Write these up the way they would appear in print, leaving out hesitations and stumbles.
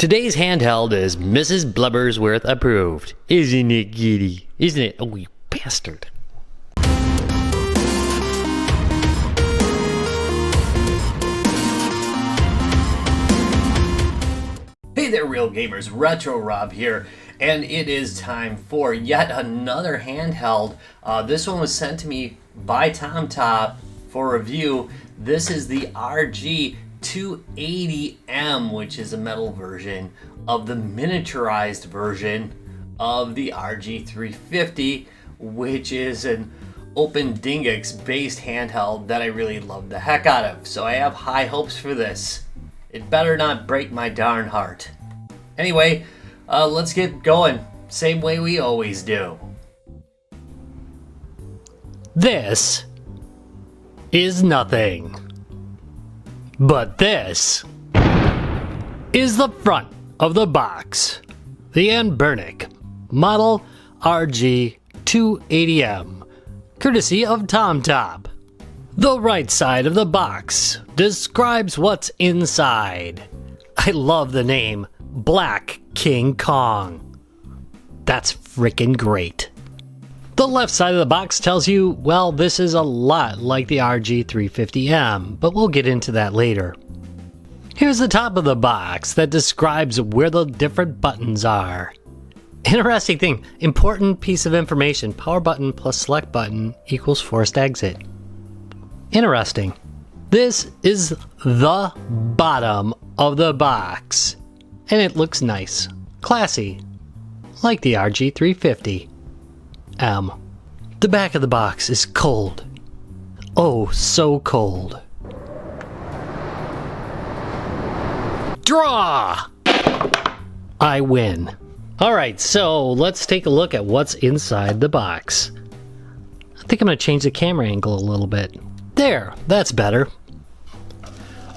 Today's handheld is Mrs. Blubbersworth approved. Isn't it, Giddy? Isn't it? Oh, you bastard. Hey there, real gamers. Retro Rob here, and it is time for yet another handheld. This one was sent to me by TomTop for review. This is the RG280m, which is a metal version of the miniaturized version of the RG350, which is an OpenBOR based handheld that I really love the heck out of. So I have high hopes for this. It better not break my darn heart. Anyway, let's get going. Same way we always do. This is nothing. But this is the front of the box. The Anbernic model RG280m, courtesy of TomTop. The right side of the box describes what's inside. I love the name Black King Kong. That's freaking great. The left side of the box tells you, well, this is a lot like the RG350m, but we'll get into that later. Here's the top of the box that describes where the different buttons are. Interesting thing, important piece of information, power button plus select button equals forced exit. Interesting. This is the bottom of the box, and it looks nice, classy, like the RG350. The back of the box is cold. Oh, so cold. Draw! I win. Alright, so let's take a look at what's inside the box. I think I'm going to change the camera angle a little bit. There, that's better.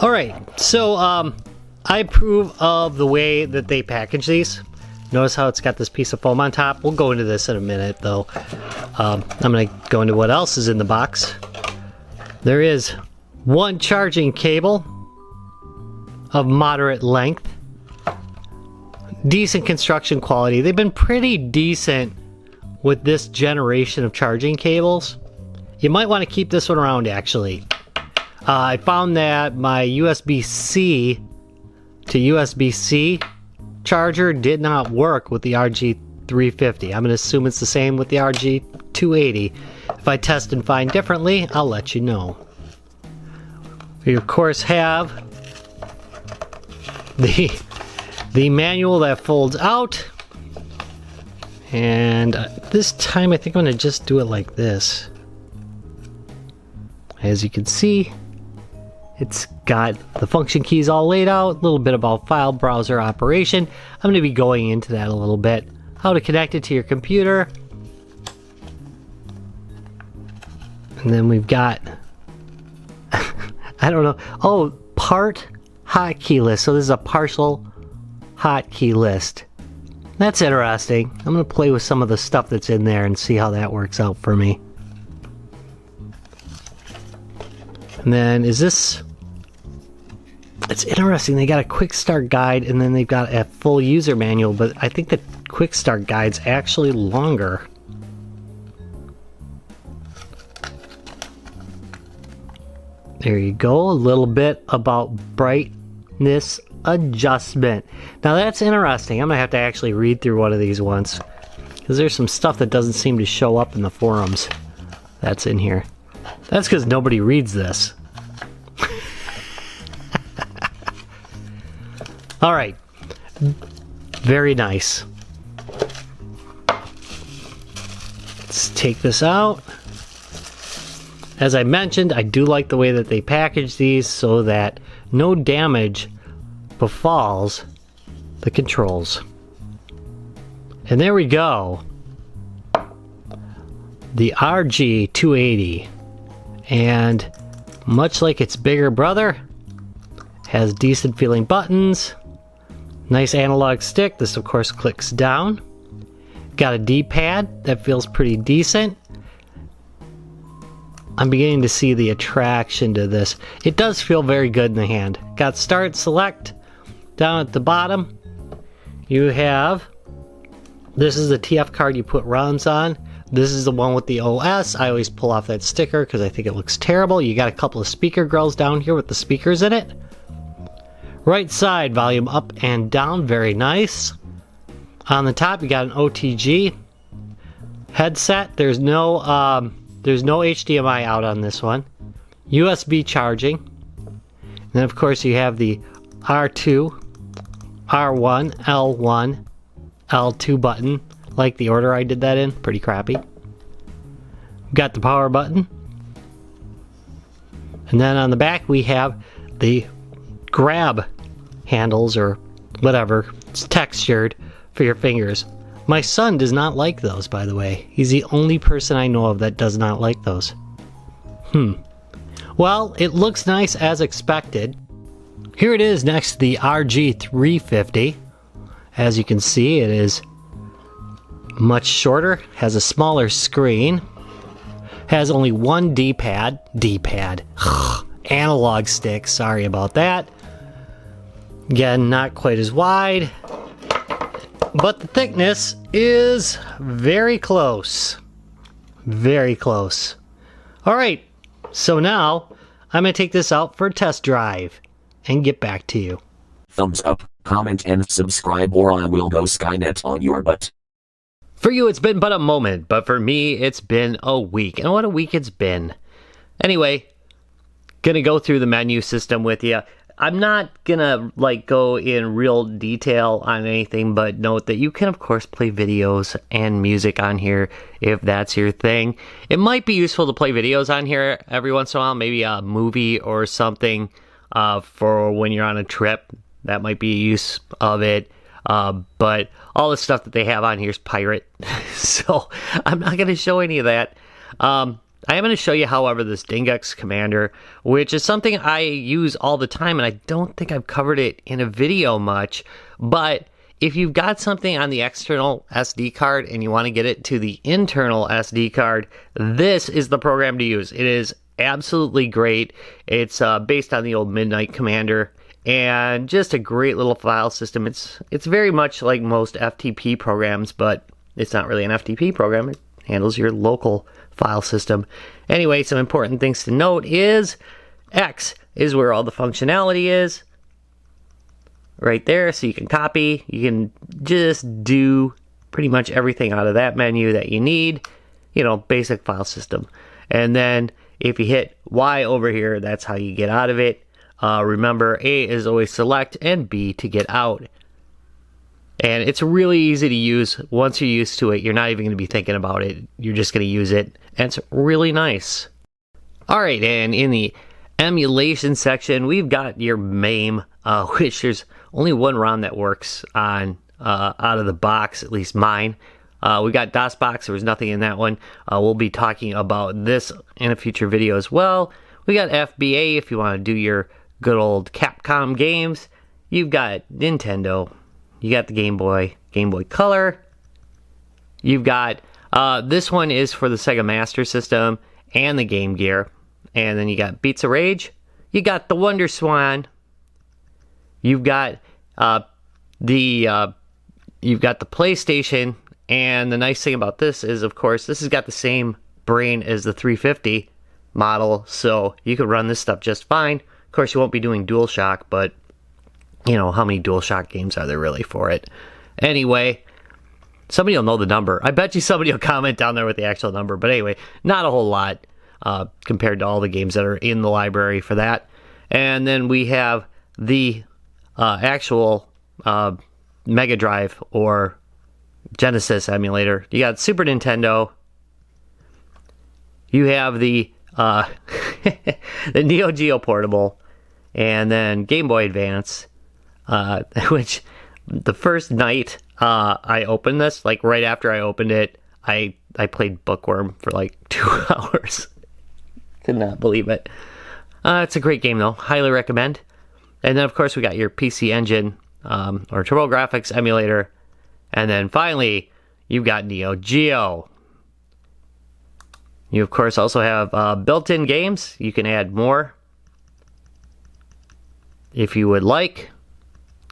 Alright, so I approve of the way that they package these. Notice how it's got this piece of foam on top. We'll go into this in a minute, though. I'm going to go into what else is in the box. There is one charging cable of moderate length. Decent construction quality. They've been pretty decent with this generation of charging cables. You might want to keep this one around, actually. I found that my USB-C to USB-C charger did not work with the RG350. I'm going to assume it's the same with the RG280. If I test and find differently, I'll let you know. We of course have the manual that folds out, and this time I think I'm going to just do it like this. As you can see, it's got the function keys all laid out, a little bit about file browser operation. I'm going to be going into that a little bit. How to connect it to your computer. And then we've got, I don't know, oh, part hotkey list. So this is a partial hotkey list. That's interesting. I'm going to play with some of the stuff that's in there and see how that works out for me. And then is this... It's interesting, they got a quick start guide and then they've got a full user manual, but I think the quick start guide's actually longer. There you go, a little bit about brightness adjustment. Now that's interesting. I'm gonna have to actually read through one of these once, because there's some stuff that doesn't seem to show up in the forums that's in here. That's because nobody reads this. Alright, very nice. Let's take this out. As I mentioned, I do like the way that they package these so that no damage befalls the controls. And there we go. The RG280. And much like its bigger brother, has decent feeling buttons. Nice analog stick. This of course clicks down. Got a D-pad that feels pretty decent. I'm beginning to see the attraction to this. It does feel very good in the hand. Got start, select, down at the bottom. you have, this is the TF card you put ROMs on. This is the one with the OS. I always pull off that sticker because I think it looks terrible. You got a couple of speaker grills down here with the speakers in it. Right side, volume up and down, very nice. On the top, you got an OTG headset. There's no HDMI out on this one. USB charging. And then of course you have the R2, R1, L1, L2 button. Like the order I did that in, pretty crappy. Got the power button. And then on the back we have the grab handles or whatever. It's textured for your fingers. My son does not like those, by the way. He's the only person I know of that does not like those. Well, it looks nice as expected. Here it is next to the RG350. As you can see, it is much shorter, has a smaller screen, has only one D-pad, analog stick, sorry about that. Again, not quite as wide, but the thickness is very close. Very close. Alright, so now I'm going to take this out for a test drive and get back to you. Thumbs up, comment and subscribe or I will go Skynet on your butt. For you, it's been but a moment, but for me, it's been a week. And what a week it's been. Anyway, gonna go through the menu system with you. I'm not gonna go in real detail on anything, but note that you can of course play videos and music on here if that's your thing. It might be useful to play videos on here every once in a while, maybe a movie or something for when you're on a trip. That might be a use of it. But all the stuff that they have on here is pirate, so I'm not going to show any of that. I am going to show you, however, this Dingex Commander, which is something I use all the time, and I don't think I've covered it in a video much, but if you've got something on the external SD card and you want to get it to the internal SD card, this is the program to use. It is absolutely great. It's based on the old Midnight Commander. And just a great little file system. It's very much like most FTP programs, but it's not really an FTP program. It handles your local file system. Anyway, some important things to note is X is where all the functionality is. Right there, so you can copy. You can just do pretty much everything out of that menu that you need. You know, basic file system. And then if you hit Y over here, that's how you get out of it. Remember, A is always select and B to get out. And it's really easy to use. Once you're used to it, you're not even going to be thinking about it. You're just going to use it. And it's really nice. Alright, and in the emulation section, we've got your MAME, which there's only one ROM that works on out of the box, at least mine. We got DOSBox, there was nothing in that one. We'll be talking about this in a future video as well. We got FBA if you want to do your good old Capcom games. You've got Nintendo. You got the Game Boy Color. You've got, this one is for the Sega Master System and the Game Gear. And then you got Beats of Rage. You got the Wonderswan. You've got the PlayStation. And the nice thing about this is, of course, this has got the same brain as the 350 model, so you could run this stuff just fine. Of course, you won't be doing DualShock, but you know, how many DualShock games are there really for it? Anyway, somebody will know the number. I bet you somebody will comment down there with the actual number, but anyway, not a whole lot compared to all the games that are in the library for that. And then we have the actual Mega Drive or Genesis emulator. You got Super Nintendo. You have the the NeoGeo Portable, and then Game Boy Advance, which the first night I opened this, like right after I opened it, I played Bookworm for like 2 hours. Could not believe it. It's a great game though, highly recommend. And then of course we got your PC Engine or TurboGrafx emulator, and then finally you've got NeoGeo. You, of course, also have built-in games. You can add more if you would like.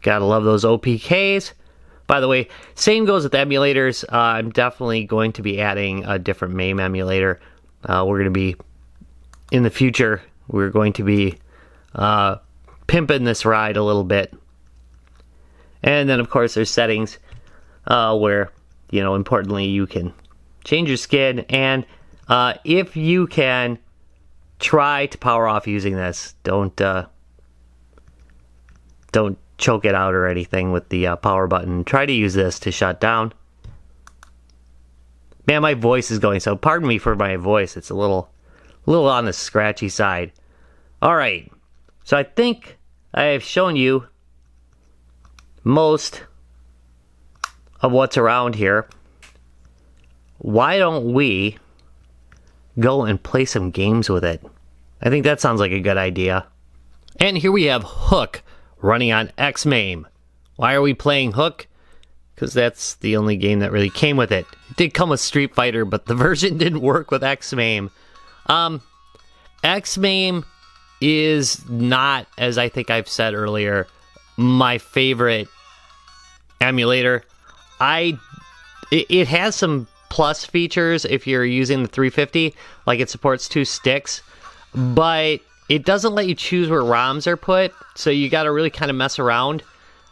Gotta love those OPKs. By the way, same goes with emulators. I'm definitely going to be adding a different MAME emulator. We're going to be, in the future, we're going to be pimping this ride a little bit. And then, of course, there's settings where, you know, importantly, you can change your skin. And if you can try to power off using this, don't choke it out or anything with the power button. Try to use this to shut down. Man, my voice is going, so pardon me for my voice. It's a little on the scratchy side. All right, so I think I have shown you most of what's around here. Why don't we go and play some games with it? I think that sounds like a good idea. And here we have Hook running on XMame. Why are we playing Hook? Because that's the only game that really came with it. It did come with Street Fighter, but the version didn't work with XMame. XMame is not, as I think I've said earlier, my favorite emulator. It has some plus features if you're using the 350, like it supports 2 sticks, but it doesn't let you choose where ROMs are put, so you got to really kind of mess around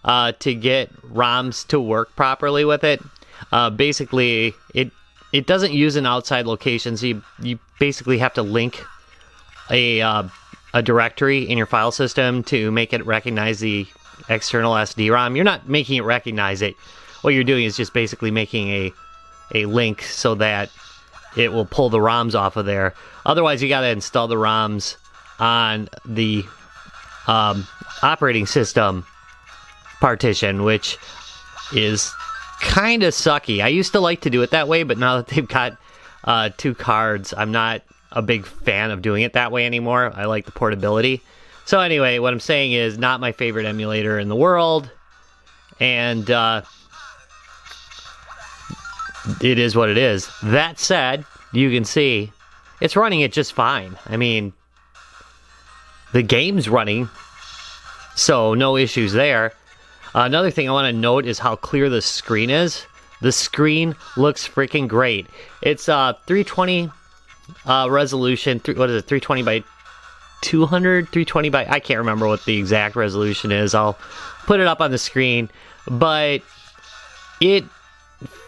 to get ROMs to work properly with it. Basically, it doesn't use an outside location, so you basically have to link a directory in your file system to make it recognize the external SD-ROM. You're not making it recognize it. What you're doing is just basically making a link so that it will pull the ROMs off of there. Otherwise, you got to install the ROMs on the operating system partition, which is kind of sucky. I used to like to do it that way, but now that they've got 2 cards, I'm not a big fan of doing it that way anymore. I like the portability. So anyway, what I'm saying is not my favorite emulator in the world, and it is what it is. That said, you can see it's running it just fine. I mean, the game's running, so no issues there. Another thing I want to note is how clear the screen is. The screen looks freaking great. It's 320 resolution. What is it? 320 by 200? 320 by... I can't remember what the exact resolution is. I'll put it up on the screen. But it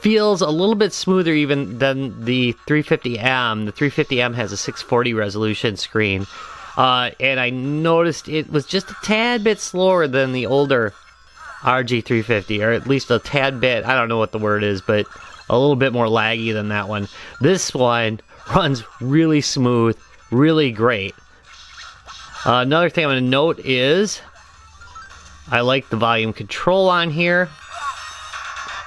feels a little bit smoother even than the 350M. The 350M has a 640 resolution screen. And I noticed it was just a tad bit slower than the older RG350, or at least a tad bit, I don't know what the word is, but a little bit more laggy than that one. This one runs really smooth, really great. Another thing I'm going to note is I like the volume control on here.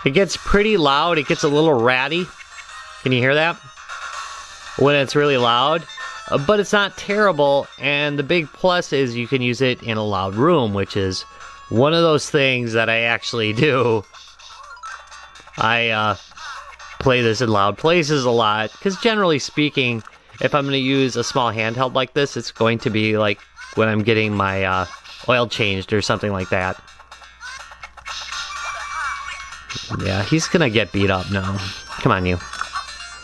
It gets pretty loud, it gets a little ratty. Can you hear that? When it's really loud. But it's not terrible, and the big plus is you can use it in a loud room, which is one of those things that I actually do. I play this in loud places a lot, because generally speaking, if I'm going to use a small handheld like this, it's going to be like when I'm getting my oil changed or something like that. Yeah, he's going to get beat up now. Come on, you.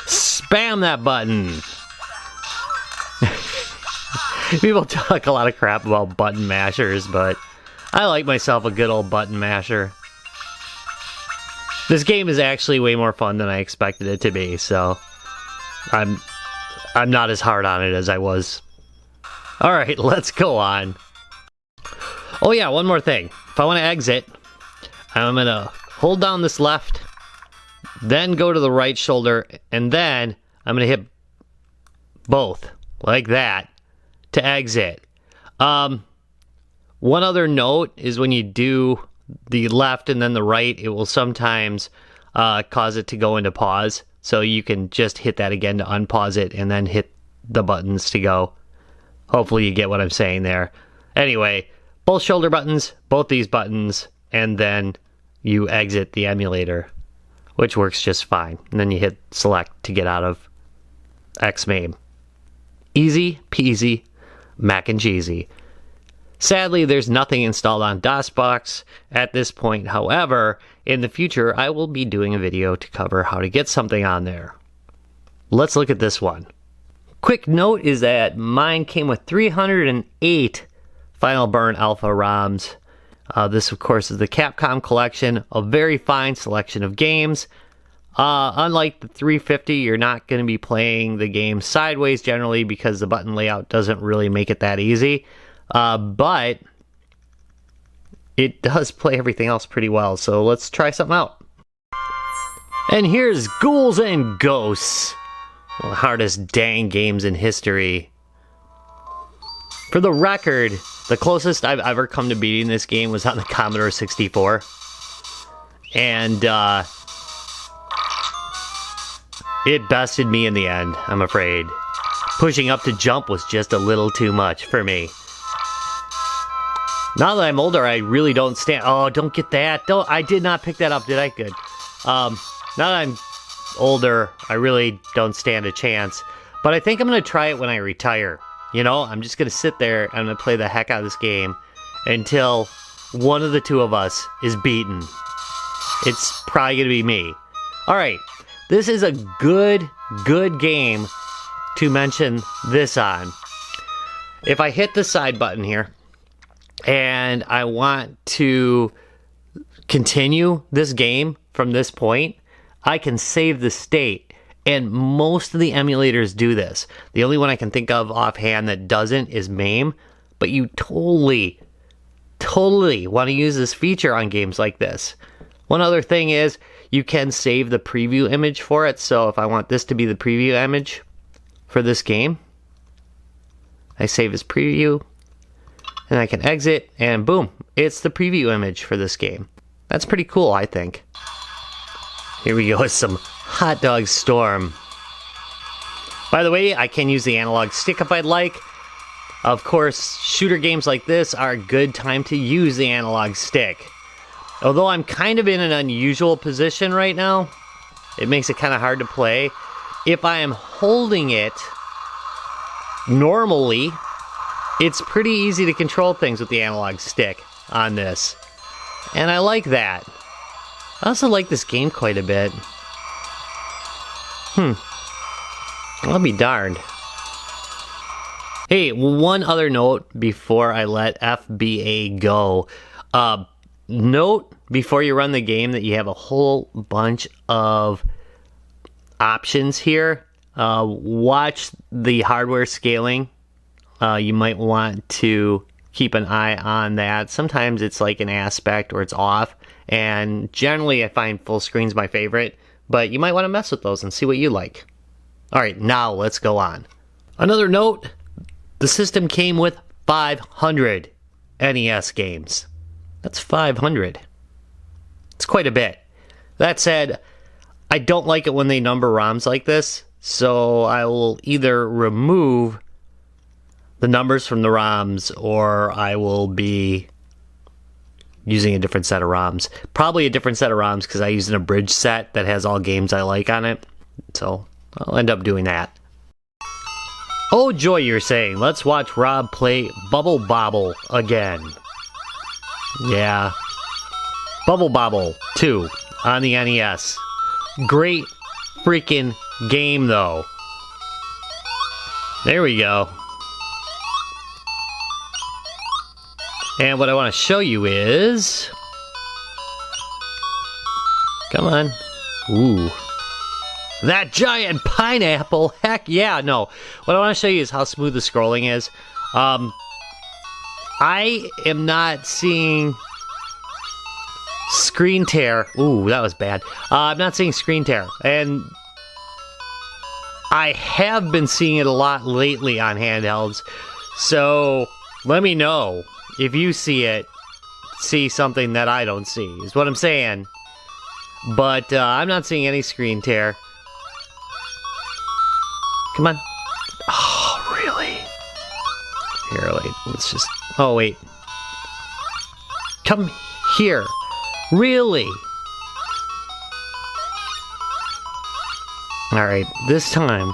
Spam that button! People talk a lot of crap about button mashers, but I like myself a good old button masher. This game is actually way more fun than I expected it to be, so I'm not as hard on it as I was. Alright, let's go on. Oh yeah, one more thing. If I want to exit, I'm going to hold down this left, then go to the right shoulder, and then I'm going to hit both, like that, to exit. One other note is when you do the left and then the right, it will sometimes cause it to go into pause. So you can just hit that again to unpause it and then hit the buttons to go. Hopefully you get what I'm saying there. Anyway, both shoulder buttons, both these buttons, and then you exit the emulator, which works just fine. And then you hit select to get out of XMame. Easy peasy, mac and cheesy. Sadly, there's nothing installed on DOSBox at this point. However, in the future, I will be doing a video to cover how to get something on there. Let's look at this one. Quick note is that mine came with 308 Final Burn Alpha ROMs. This, of course, is the Capcom collection, a very fine selection of games. Unlike the 350, you're not going to be playing the game sideways generally because the button layout doesn't really make it that easy. But it does play everything else pretty well, so let's try something out. And here's Ghouls and Ghosts, one of the hardest dang games in history. For the record, the closest I've ever come to beating this game was on the Commodore 64. And, it bested me in the end, I'm afraid. Pushing up to jump was just a little too much for me. Now that I'm older, I really don't stand... Oh, don't get that. I did not pick that up, did I? Good. Now that I'm older, I really don't stand a chance. But I think I'm going to try it when I retire. You know, I'm just going to sit there and I'm going to play the heck out of this game until one of the two of us is beaten. It's probably going to be me. Alright, this is a good game to mention this on. If I hit the side button here, and I want to continue this game from this point, I can save the state. And most of the emulators do this. The only one I can think of offhand that doesn't is MAME. But you totally want to use this feature on games like this. One other thing is, you can save the preview image for it. So if I want this to be the preview image for this game, I save as preview. And I can exit, and boom, it's the preview image for this game. That's pretty cool, I think. Here we go with some Hot Dog Storm. By the way, I can use the analog stick if I'd like. Of course, shooter games like this are a good time to use the analog stick. Although I'm kind of in an unusual position right now, it makes it kind of hard to play. If I am holding it normally, it's pretty easy to control things with the analog stick on this. And I like that. I also like this game quite a bit. I'll be darned. Hey, one other note before I let FBA go. Note before you run the game that you have a whole bunch of options here. Watch the hardware scaling. You might want to keep an eye on that. Sometimes it's like an aspect or it's off. And generally I find full screen's my favorite. But you might want to mess with those and see what you like. Alright, now let's go on. Another note, the system came with 500 NES games. That's 500. It's quite a bit. That said, I don't like it when they number ROMs like this. So I will either remove the numbers from the ROMs, or I will be using a different set of ROMs. Probably a different set of ROMs because I used an abridged set that has all games I like on it. So I'll end up doing that. Oh joy, you're saying. Let's watch Rob play Bobble again. Yeah. Bobble 2 on the NES. Great freaking game though. There we go. And what I want to show you is... Come on. Ooh. That giant pineapple! Heck yeah, no. What I want to show you is how smooth the scrolling is. I am not seeing screen tear. Ooh, that was bad. I'm not seeing screen tear. And I have been seeing it a lot lately on handhelds. So let me know if you see something that I don't see, is what I'm saying. But I'm not seeing any screen tear. Come on. Oh, really? Here, wait, let's just... Oh, wait. Come here. Really? Alright, this time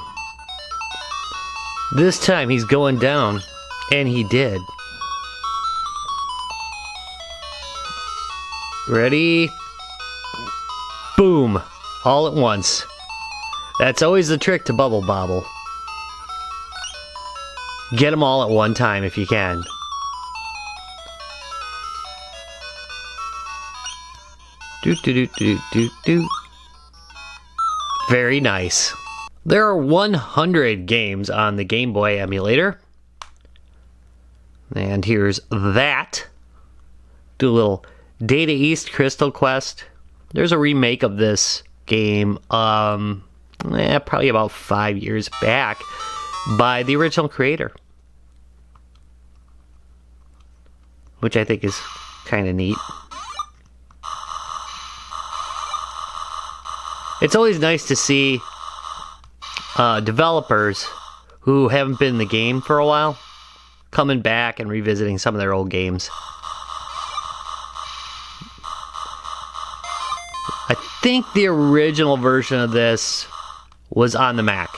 he's going down. And he did. Ready? Boom. All at once. That's always the trick to Bubble Bobble. Get them all at one time if you can. Do do do do do do. Very nice. There are 100 games on the Game Boy emulator. And here's that. Do a little Data East Crystal Quest. There's a remake of this game, probably about 5 years back, by the original creator. Which I think is kind of neat. It's always nice to see developers who haven't been in the game for a while coming back and revisiting some of their old games. I think the original version of this was on the Mac.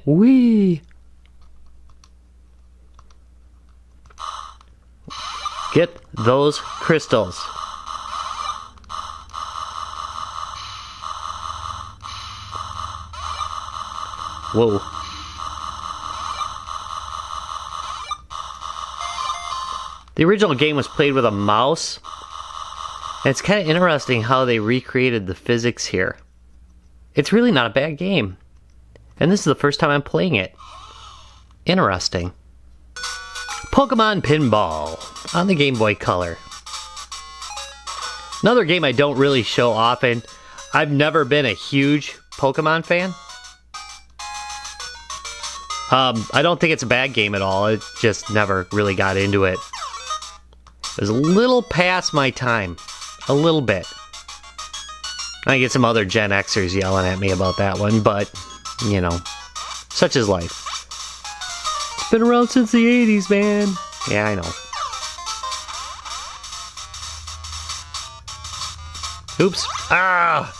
Whee! Get those crystals. Whoa. The original game was played with a mouse. And it's kind of interesting how they recreated the physics here. It's really not a bad game. And this is the first time I'm playing it. Interesting. Pokemon Pinball on the Game Boy Color. Another game I don't really show often. I've never been a huge Pokemon fan. I don't think it's a bad game at all. It just never really got into it. It was a little past my time. A little bit. I get some other Gen Xers yelling at me about that one, but, you know, such is life. It's been around since the 80s, man. Yeah, I know. Oops. Ah!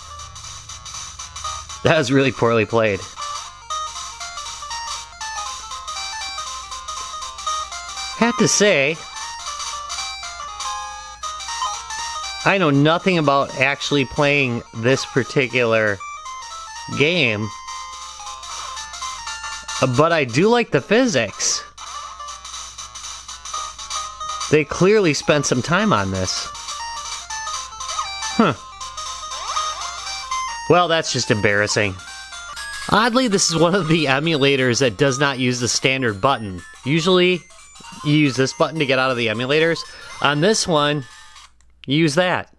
That was really poorly played. Have to say, I know nothing about actually playing this particular game, but I do like the physics. They clearly spent some time on this. Huh. Well, that's just embarrassing. Oddly, this is one of the emulators that does not use the standard button. Usually, you use this button to get out of the emulators. On this one, you use that.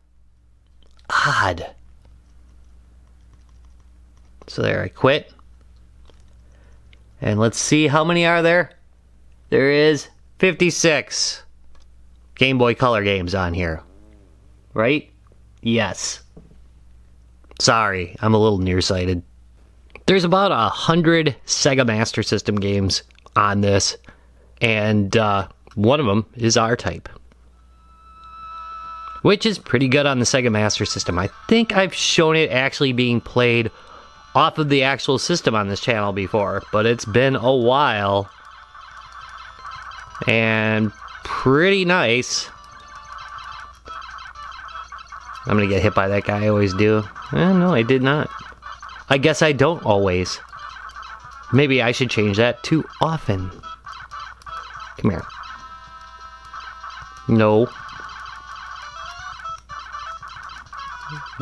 Odd. So there, I quit. And let's see how many are there. There is 56 Game Boy Color games on here. Right? Yes. Sorry, I'm a little nearsighted. There's about 100 Sega Master System games on this. And one of them is R-Type. Which is pretty good on the Sega Master System. I think I've shown it actually being played off of the actual system on this channel before, but it's been a while. And pretty nice. I'm gonna get hit by that guy, I always do. No, I did not. I guess I don't always. Maybe I should change that to often. Come here. No.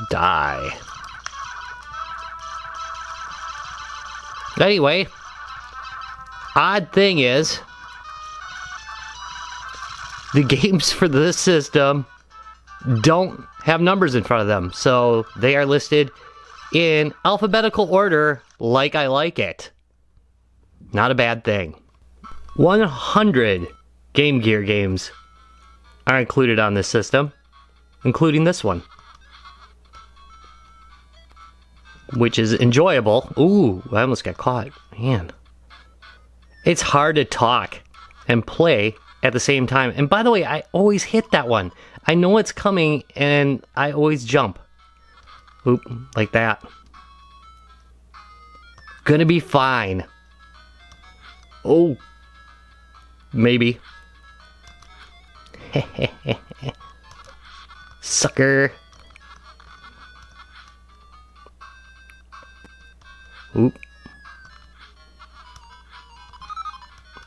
Die. Anyway, odd thing is, the games for this system don't have numbers in front of them, so they are listed in alphabetical order like I like it. Not a bad thing. 100 Game Gear games are included on this system, including this one, which is enjoyable. Ooh, I almost got caught. Man. It's hard to talk and play at the same time. And by the way, I always hit that one. I know it's coming and I always jump. Oop, like that. gonna be fine. Oh. Maybe. Sucker. Oop.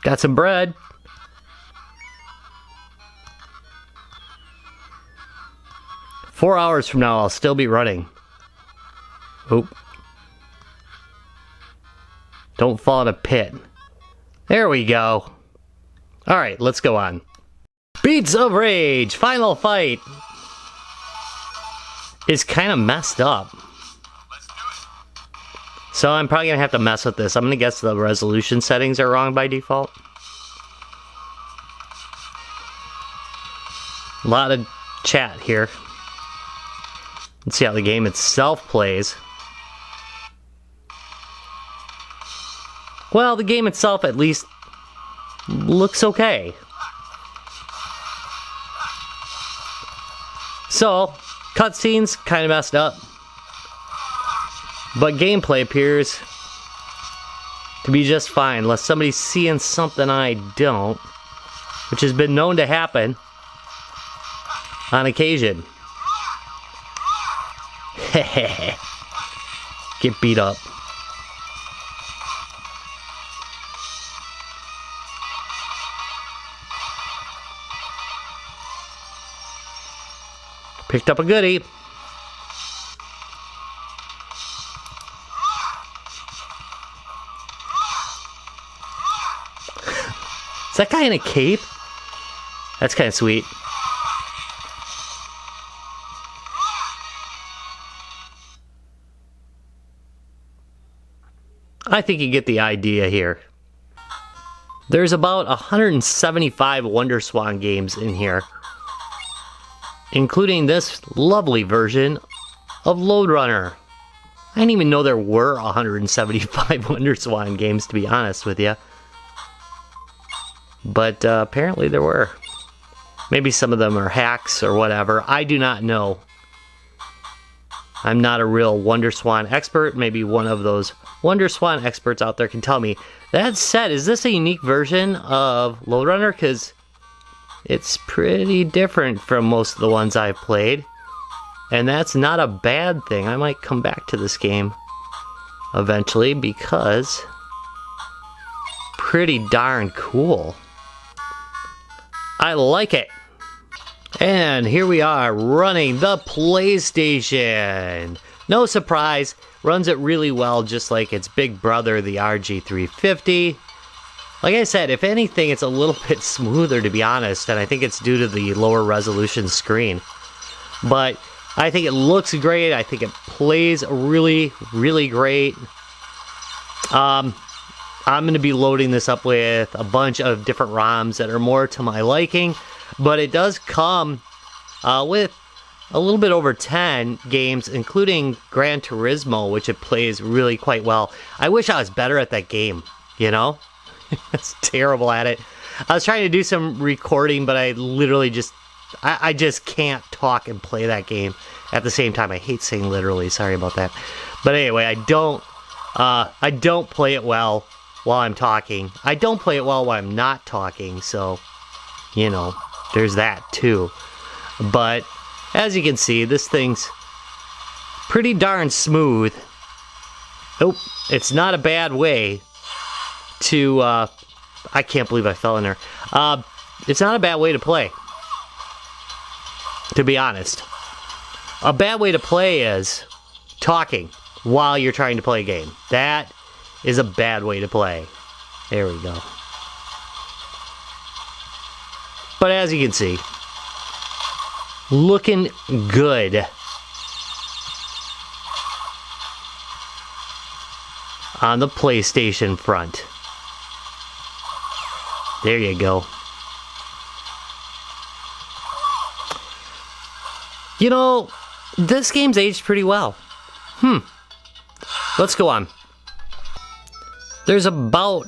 Got some bread. Four hours from now, I'll still be running. Oop. Don't fall in a pit. There we go. Alright, let's go on. Beats of Rage, final fight. Is kind of messed up. So I'm probably going to have to mess with this. I'm going to guess the resolution settings are wrong by default. A lot of chat here. Let's see how the game itself plays. Well, the game itself at least looks okay. So, cutscenes kind of messed up. But gameplay appears to be just fine, unless somebody's seeing something I don't, which has been known to happen on occasion. Get beat up. Picked up a goodie. Is that guy in a cape? That's kind of sweet. I think you get the idea here. There's about 175 Wonderswan games in here, including this lovely version of Lode Runner. I didn't even know there were 175 Wonderswan games, to be honest with you. But apparently there were. Maybe some of them are hacks or whatever. I do not know. I'm not a real Wonderswan expert. Maybe one of those Wonderswan experts out there can tell me. That said, is this a unique version of Lode Runner? Because it's pretty different from most of the ones I've played. And that's not a bad thing. I might come back to this game eventually because pretty darn cool. I like it. And here we are running the PlayStation. No surprise, runs it really well just like its big brother, the RG350. Like I said, if anything, it's a little bit smoother, to be honest, and I think it's due to the lower resolution screen. But I think it looks great. I think it plays really, really great. I'm going to be loading this up with a bunch of different ROMs that are more to my liking, but it does come with a little bit over 10 games, including Gran Turismo, which it plays really quite well. I wish I was better at that game, you know? It's terrible at it. I was trying to do some recording, but I literally just, I just can't talk and play that game at the same time. I hate saying literally, sorry about that. But anyway, I don't play it well while I'm talking. I don't play it well while I'm not talking, so, you know, there's that too. But, as you can see, this thing's pretty darn smooth. Oh, it's not a bad way to, I can't believe I fell in there. It's not a bad way to play, to be honest. A bad way to play is talking while you're trying to play a game. That is a bad way to play. There we go. But as you can see, looking good on the PlayStation front. There you go. You know, this game's aged pretty well. Let's go on. There's about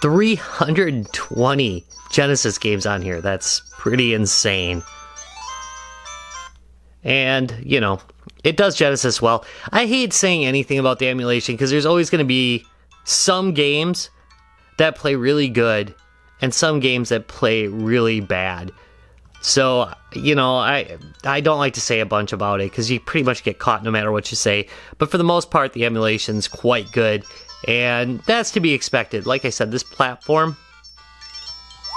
320 Genesis games on here. That's pretty insane. And, you know, it does Genesis well. I hate saying anything about the emulation because there's always going to be some games that play really good and some games that play really bad. So, you know, I don't like to say a bunch about it because you pretty much get caught no matter what you say. But for the most part, the emulation's quite good. And that's to be expected. Like I said, this platform...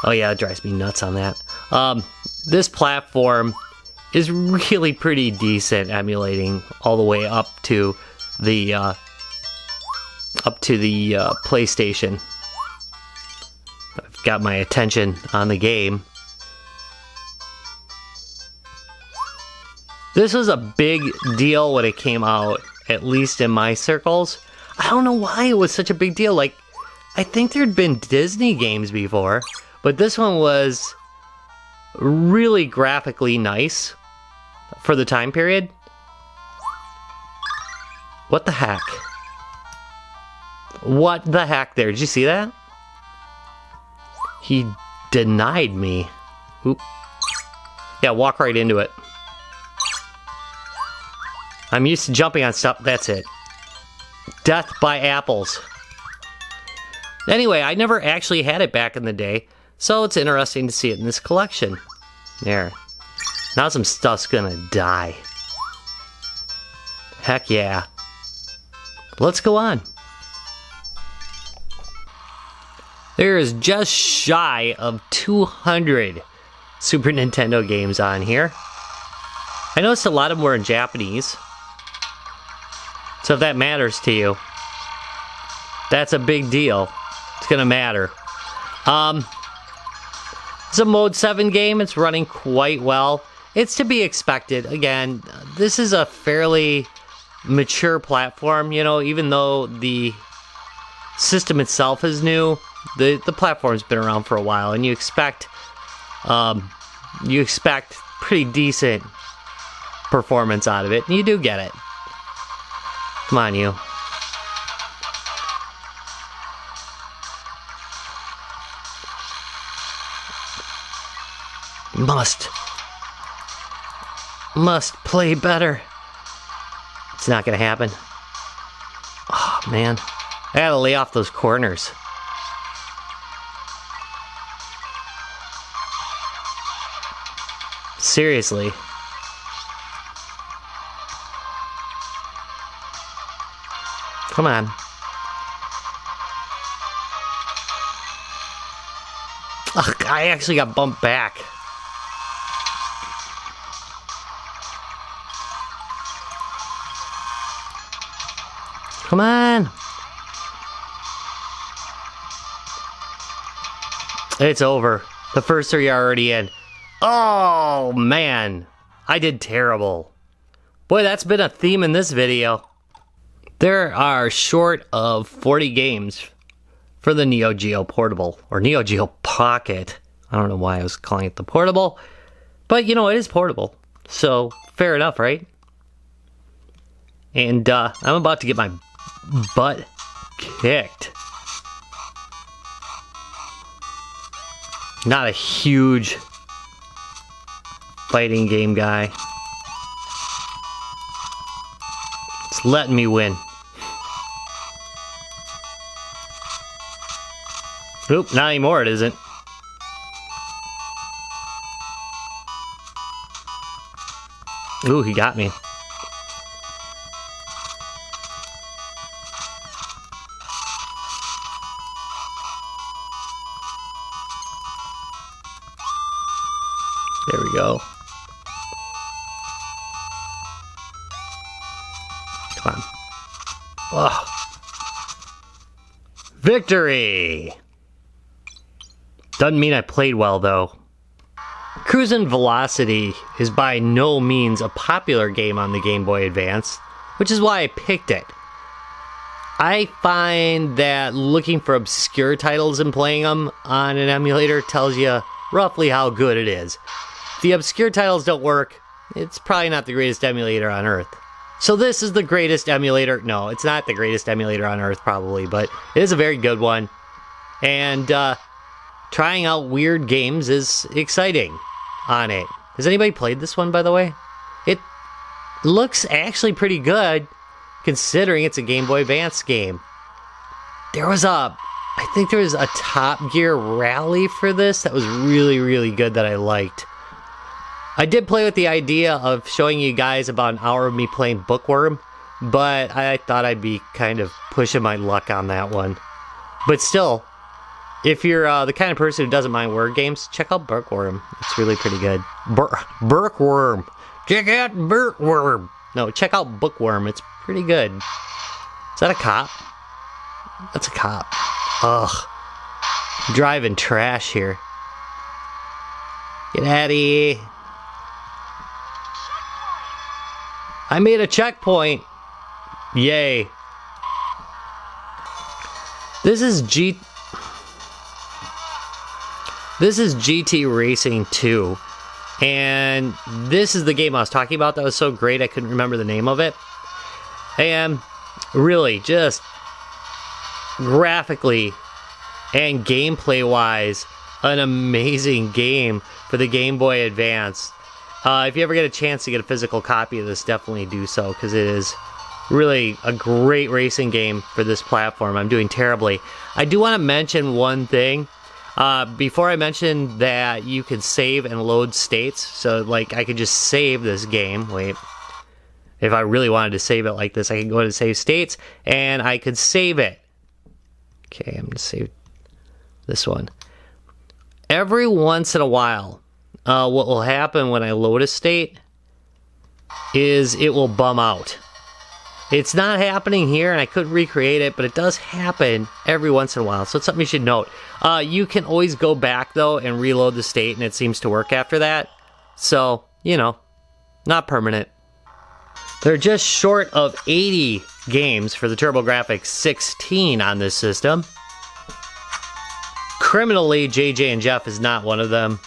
Oh yeah, it drives me nuts on that. This platform is really pretty decent, emulating all the way up to the PlayStation. I've got my attention on the game. This was a big deal when it came out, at least in my circles. I don't know why it was such a big deal. Like, I think there'd been Disney games before, but this one was really graphically nice for the time period. What the heck? What the heck there? Did you see that? He denied me. Oop. Yeah, walk right into it. I'm used to jumping on stuff. That's it. Death by apples. Anyway, I never actually had it back in the day, so it's interesting to see it in this collection. There. Now some stuff's gonna die. Heck yeah. Let's go on. There is just shy of 200 Super Nintendo games on here. I noticed a lot of them were in Japanese. So if that matters to you, that's a big deal. It's gonna matter. It's a Mode 7 game. It's running quite well. It's to be expected. Again, this is a fairly mature platform. You know, even though the system itself is new, the platform's been around for a while, and you expect pretty decent performance out of it, and you do get it. Come on, you. Must play better. It's not gonna happen. Oh, man. I gotta lay off those corners. Seriously. Come on. Ugh, I actually got bumped back. Come on. It's over. The first three are already in. Oh, man. I did terrible. Boy, that's been a theme in this video. There are short of 40 games for the NeoGeo Portable, or NeoGeo Pocket. I don't know why I was calling it the Portable, but you know, it is portable, so fair enough, right? And I'm about to get my butt kicked. Not a huge fighting game guy. It's letting me win. Oop, not anymore, it isn't. Ooh, he got me. There we go. Come on. Oh. Victory! Doesn't mean I played well, though. Cruisin' Velocity is by no means a popular game on the Game Boy Advance, which is why I picked it. I find that looking for obscure titles and playing them on an emulator tells you roughly how good it is. If the obscure titles don't work, it's probably not the greatest emulator on Earth. So this is the greatest emulator. No, it's not the greatest emulator on Earth, probably, but it is a very good one. And, trying out weird games is exciting on it. Has anybody played this one, by the way? It looks actually pretty good, considering it's a Game Boy Advance game. I think there was a Top Gear rally for this that was really, really good that I liked. I did play with the idea of showing you guys about an hour of me playing Bookworm, but I thought I'd be kind of pushing my luck on that one. But still, if you're the kind of person who doesn't mind word games, check out Bookworm. It's really pretty good. Bookworm. Check out Bookworm. No, check out Bookworm. It's pretty good. Is that a cop? That's a cop. Ugh. Driving trash here. Get out of here. I made a checkpoint. Yay. This is GT Racing 2. And this is the game I was talking about that was so great I couldn't remember the name of it. And really, just graphically and gameplay wise, an amazing game for the Game Boy Advance. If you ever get a chance to get a physical copy of this, definitely do so, because it is really a great racing game for this platform. I'm doing terribly. I do want to mention one thing. Before I mentioned that you can save and load states, so like I could just save this game. Wait. If I really wanted to save it like this, I could go to save states, and I could save it. Okay, I'm going to save this one. Every once in a while, what will happen when I load a state is it will bum out. It's not happening here, and I couldn't recreate it, but it does happen every once in a while, so it's something you should note. You can always go back, though, and reload the state, and it seems to work after that. So, you know, not permanent. They're just short of 80 games for the TurboGrafx 16 on this system. Criminally, JJ and Jeff is not one of them.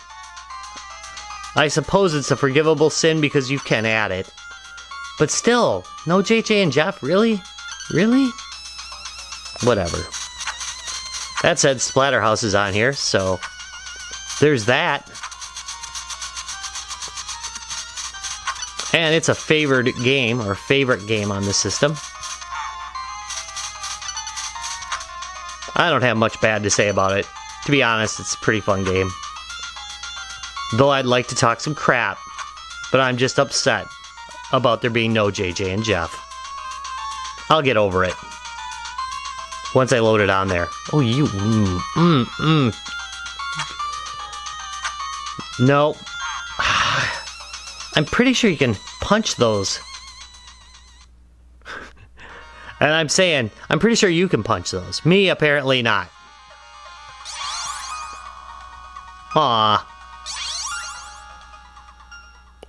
I suppose it's a forgivable sin because you can add it. But still, no JJ and Jeff, really? Really? Whatever. That said, SplatterHouse is on here, so there's that. And it's a favored game, or favorite game on the system. I don't have much bad to say about it. To be honest, it's a pretty fun game. Though I'd like to talk some crap, but I'm just upset about there being no JJ and Jeff. I'll get over it once I load it on there. Oh, you. No. I'm pretty sure you can punch those. And I'm saying, I'm pretty sure you can punch those. Me, apparently not. Aw.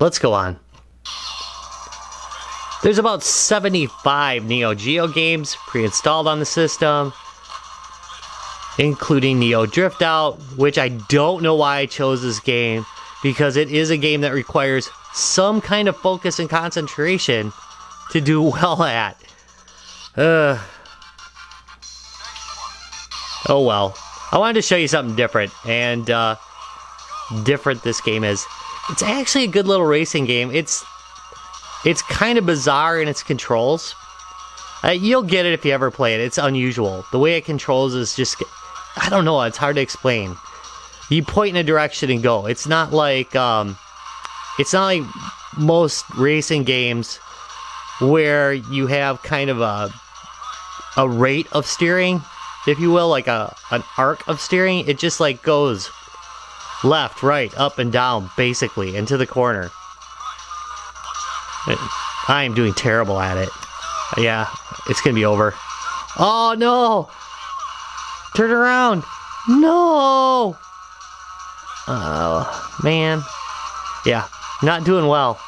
Let's go on. There's about 75 NeoGeo games pre-installed on the system, including Neo Driftout, which I don't know why I chose this game, because it is a game that requires some kind of focus and concentration to do well at. Oh well. I wanted to show you something different, and different this game is. It's actually a good little racing game. It's kind of bizarre in its controls. You'll get it if you ever play it. It's unusual. The way it controls is just, I don't know, it's hard to explain. You point in a direction and go. It's not like most racing games where you have kind of a rate of steering, if you will, like an arc of steering. It just like goes left, right, up and down, basically, into the corner. I am doing terrible at it. Yeah, it's gonna be over. Oh no! Turn around! No! Oh, man. Yeah, not doing well.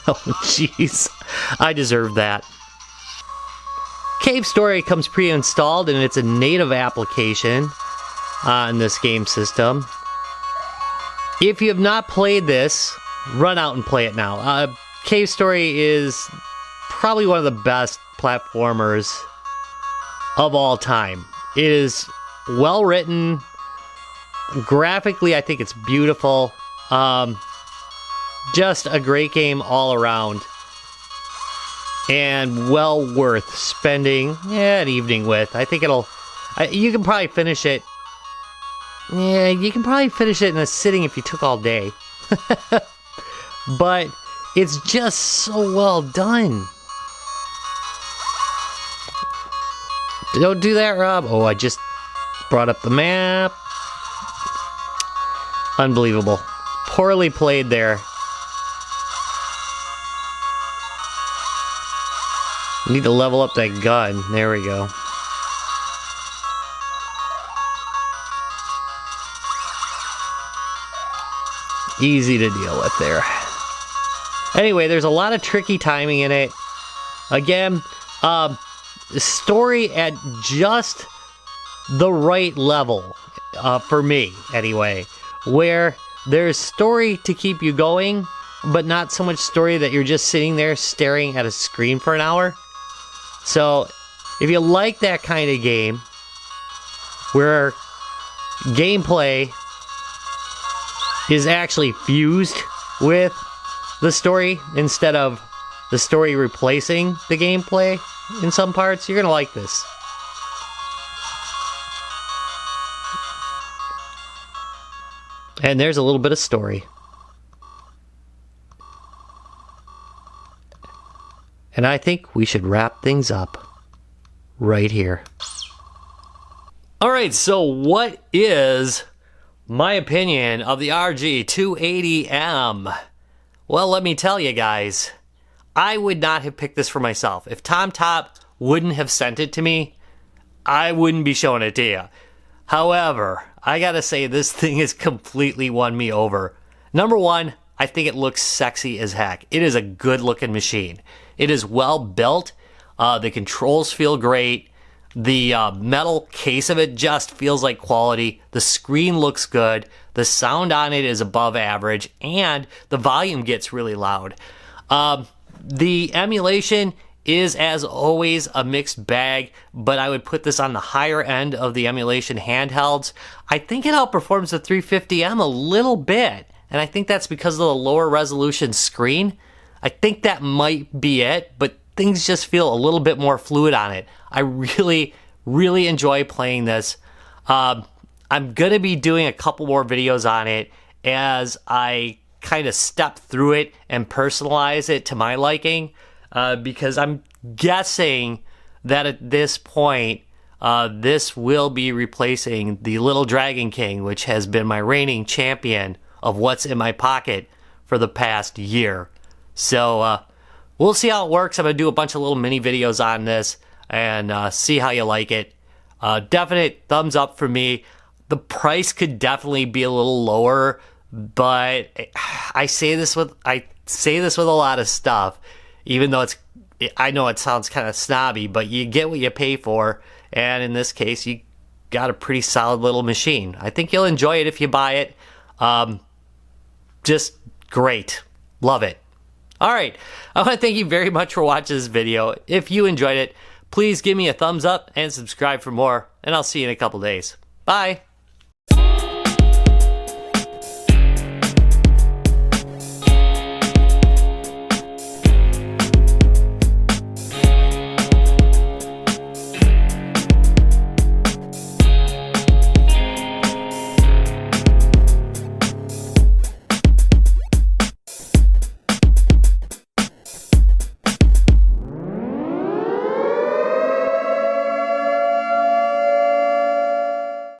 Oh, jeez. I deserve that. Cave Story comes pre-installed, and it's a native application on this game system. If you have not played this, run out and play it now. Cave Story is probably one of the best platformers of all time. It is well written. Graphically, I think it's beautiful. Just a great game all around. and well worth spending an evening with. I think you can probably finish it. Yeah, you can probably finish it in a sitting if you took all day. But it's just so well done. Don't do that, Rob. Oh, I just brought up the map. Unbelievable. Poorly played there. Need to level up that gun. There we go. Easy to deal with there. Anyway, there's a lot of tricky timing in it. Again, story at just the right level, for me anyway, where there's story to keep you going, but not so much story that you're just sitting there staring at a screen for an hour. So if you like that kind of game where gameplay is actually fused with the story instead of the story replacing the gameplay in some parts, you're gonna like this. And there's a little bit of story. And I think we should wrap things up right here. Alright, so what is my opinion of the RG280M? Well, let me tell you guys, I would not have picked this for myself. If TomTop wouldn't have sent it to me, I wouldn't be showing it to you. However, I gotta say this thing has completely won me over. Number one, I think it looks sexy as heck. It is a good looking machine. It is well built. The controls feel great. The metal case of it just feels like quality. The screen looks good. The sound on it is above average, and the volume gets really loud. The emulation is, as always, a mixed bag, but I would put this on the higher end of the emulation handhelds. I think it outperforms the 350M a little bit, and I think that's because of the lower resolution screen. I think that might be it, but things just feel a little bit more fluid on it. I really, really enjoy playing this. I'm going to be doing a couple more videos on it as I kind of step through it and personalize it to my liking, because I'm guessing that at this point, this will be replacing the Little Dragon King, which has been my reigning champion of what's in my pocket for the past year. So we'll see how it works. I'm going to do a bunch of little mini videos on this and see how you like it. Definite thumbs up for me. The price could definitely be a little lower, but I say this with a lot of stuff, even though I know it sounds kind of snobby, but you get what you pay for, and in this case, you got a pretty solid little machine. I think you'll enjoy it if you buy it. Just great. Love it. All right, I want to thank you very much for watching this video. If you enjoyed it, please give me a thumbs up and subscribe for more, and I'll see you in a couple days. Bye.